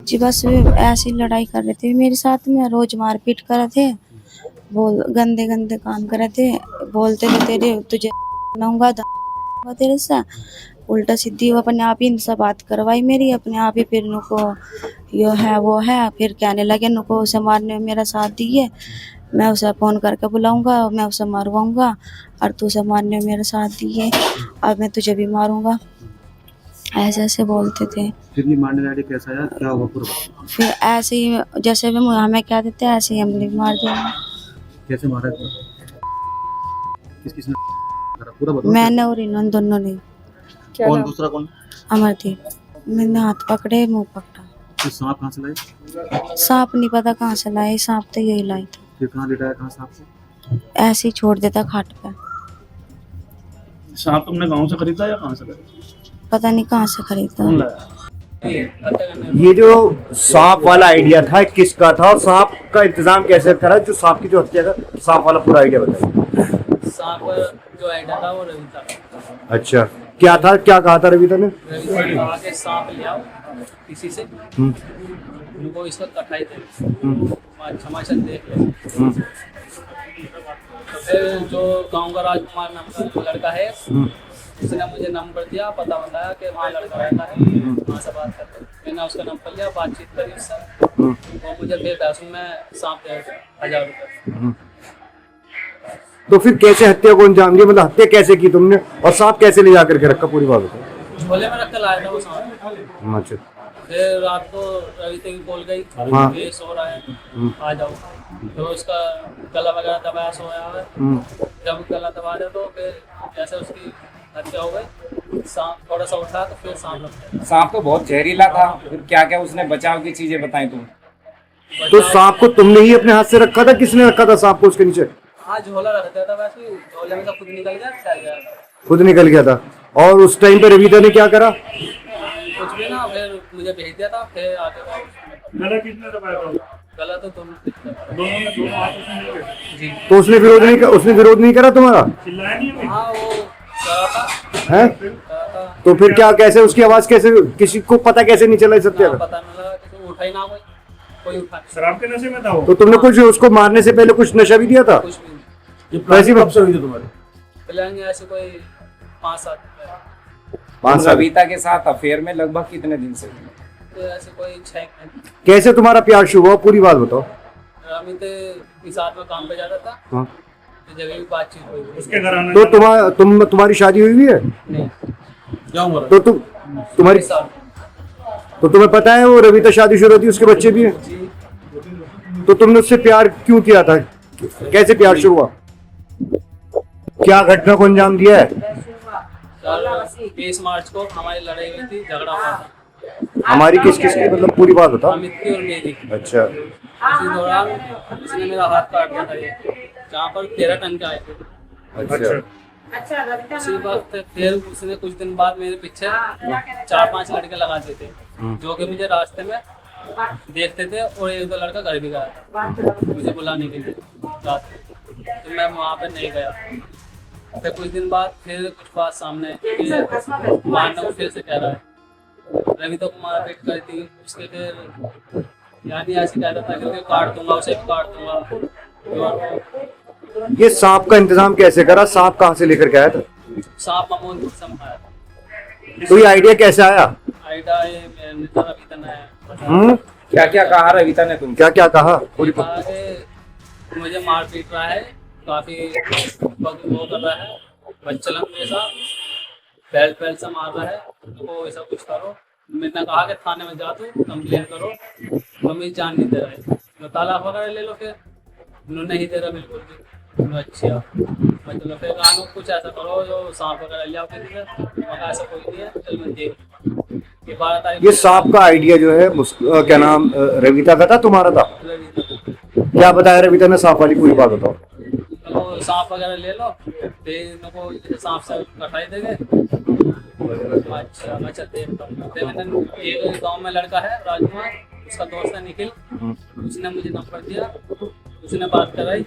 जी बस ऐसी लड़ाई कर रहे थे मेरे साथ में, रोज मारपीट कर रहे थे, बोल गंदे गंदे काम कर रहे थे, बोलते थे तेरे तुझे बनाऊंगा तेरे से। उल्टा सीधी वो अपने आप ही इनसे बात करवाई मेरी, अपने आप ही फिर नुको यो है वो है, फिर कहने लगे नुको उसे मारने में मेरा साथ दिए, मैं उसे फोन करके बुलाऊंगा, मैं उसे मारवाऊंगा और तू उसे मारने में मेरा साथ दिए, अब मैं तुझे भी मारूंगा, ऐसे ऐसे बोलते थे। फिर ये मारने वाले कैसा आया, क्या हुआ पूरा? फिर ऐसे ही जैसे भी हमें क्या देते हैं ऐसे ही हमने भी मार दिया। कैसे मारा है? किस किसने मारा पूरा बताओ। मैंने और इन्होंने दोनों ने। कौन दूसरा कौन? अमरदीप। मैंने हाथ पकड़े मुंह पकड़ा। फिर सांप कहाँ से लाए? सांप नहीं पता कहाँ से लाए, सांप तो यही लाई था। फिर कहाँ लिटाया, कहाँ सांप को? ऐसे ही छोड़ देता खाट पे। सांप तुमने गांव से खरीदा या कहाँ से लाया? पता नहीं कहाँ से खरीदा। कौन लाया? ये जो सांप वाला आइडिया था किसका था और सांप का इंतजाम कैसे करा? जो सांप की जो हत्या का सांप वाला पूरा आइडिया बताइए। सांप जो आइडिया था वो रविता का। अच्छा, क्या था, क्या कहा था रविता ने? रविता ने कहा कि सांप ले आओ किसी से, उनको इसको कटाई दे, समाचार देख लो। तो फिर जो गांव का राजकुमार नाम का लड़का है उसने मुझे नंबर दिया, पता बताया कि वहाँ लड़का रहता है, वहाँ से बात करते। मैंने उसका नंबर लिया, बातचीत करी उससे, वो मुझे फिर पैसों में सांप दे 1000 रुपये। तो फिर कैसे हत्या को अंजाम दिया, मतलब हत्या कैसे की तुमने और सांप कैसे ले जाकर के रखा, पूरी बात बताओ। झोले में रख कर लाया था वो सांप। अच्छा, फिर रात को रविता की बोल गई हाँ। ये सो रहा है आ जाओ, तो उसका गला वगैरह दबाया, सोया है। जब गला दबा दे तो फिर जैसे उसकी हत्या हो गई, सांप थोड़ा सा उठा तो फिर सांप लग गया। सांप तो बहुत जहरीला था, फिर क्या क्या उसने बचाव की चीजें बताई तुम? तो सांप को तुमने ही अपने हाथ से रखा था, किसने रखा था सांप को उसके नीचे? हाँ झोला रख दिया था, वैसे ही झोले में से खुद निकल गया, निकल गया। खुद निकल गया था। और उस टाइम पे रविता ने क्या करा? कुछ भी ना, फिर मुझे भेज दिया था, फिर आके गला किसने दबाया था? गला तो तुम दोनों आपस में मिल गए? जी। तो उसने विरोध नहीं करा तुम्हारा? चिल्लाया नहीं है? हाँ वो करा था, है? करा था। तो फिर क्या, कैसे उसकी आवाज कैसे, किसी को पता कैसे नहीं चला इस सत्या ना का? पता नहीं लगा, किसी को उठा ही ना, कोई उठा नहीं। शराब के नशे में था वो? तो तुमने कुछ उसको मारने से पहले कुछ नशा भी दिया था? कुछ भी नहीं। ये प्लानिंग कब से हुई थी तुम्हारी? प्लानिंग ऐसे कोई 5-7 पाँच साल। रविता के साथ अफेयर में लगभग कितने दिन से? तो ऐसे कोई 6 महीने। कैसे तुम्हारा प्यार शुरू हुआ, पूरी बात बताओ। अमित के साथ में काम पे जाता था, हाँ। तो जगह भी बातचीत हुई थी। उसके घर आना? तो तुम्हारी शादी हुई है? नहीं, जाऊंगा तो तुम्हारी, साथ तो तुम्हें पता है वो रविता शादीशुदा थी, उसके बच्चे भी हैं? जी। तो तुमने उससे प्यार क्यों किया था, कैसे प्यार शुरू हुआ, क्या घटना को अंजाम दिया है? कल 20 मार्च को हमारी लड़ाई हुई थी, झगड़ा हुआ था हमारी किस किस की, मतलब पूरी बात बताओ। अमित की और मेरी। अच्छा, उसी दौरान उसने मेरा हाथ काट दिया था, ये जहाँ पर 13 टन के आए थे। अच्छा। उसी वक्त फिर उसने कुछ दिन बाद मेरे पीछे 4-5 लड़के लगाते थे, जो कि मुझे रास्ते में देखते थे, और 1-2 लड़का घर भी गया था मुझे बुलाने के लिए रात में, तो मैं वहाँ पे नहीं गया। फिर कुछ दिन बाद फिर कुछ बात सामने मारने को फिर से कह रहा है, रविता को मारपीट करी थी, उसके फिर यानी ऐसे कह रहा था कि काट दूंगा, उसे भी काट दूंगा। ये सांप का इंतजाम कैसे करा, सांप कहाँ से लेकर के आया था? सांप मामूल से मंगाया था। तो ये आइडिया कैसे आया? आइडिया ये मेरे नेता रविता ने बताया। क्या क्या कहा रविता ने तुम? क्या क्या कहा पूरी? कहा कि मुझे मार पीट रहा है, काफी वो कर रहा है, बच्चलन जैसा बैल से मार रहा है, तो ऐसा कुछ करो। मैंने कहा कि थाने में जा तू कंप्लेन करो, तो मेरी जान नहीं दे रहा है, तो तालाक वगैरह ले लो। फिर उन्होंने नहीं दे रहा बिल्कुल भी। अच्छा मतलब फिर कानून कुछ ऐसा करो जो सांप वगैरह ले आओ किसी से, मगर ऐसा कोई नहीं है। चल मैं देख ये 12 तारीख ये सांप का आइडिया जो है क्या नाम रविता का था, तुम्हारा था? क्या बताया रविता ने, सांप वाली पूरी बात बताओ। तो सांप वगैरह ले लो, फिर इनको सांप से कटाई देंगे। अच्छा मैं चल देखता हूँ। फिर मैंने एक गाँव में लड़का है राजकुमार, उसका दोस्त है निखिल, उसने मुझे नंबर दिया, उसने बात कराई।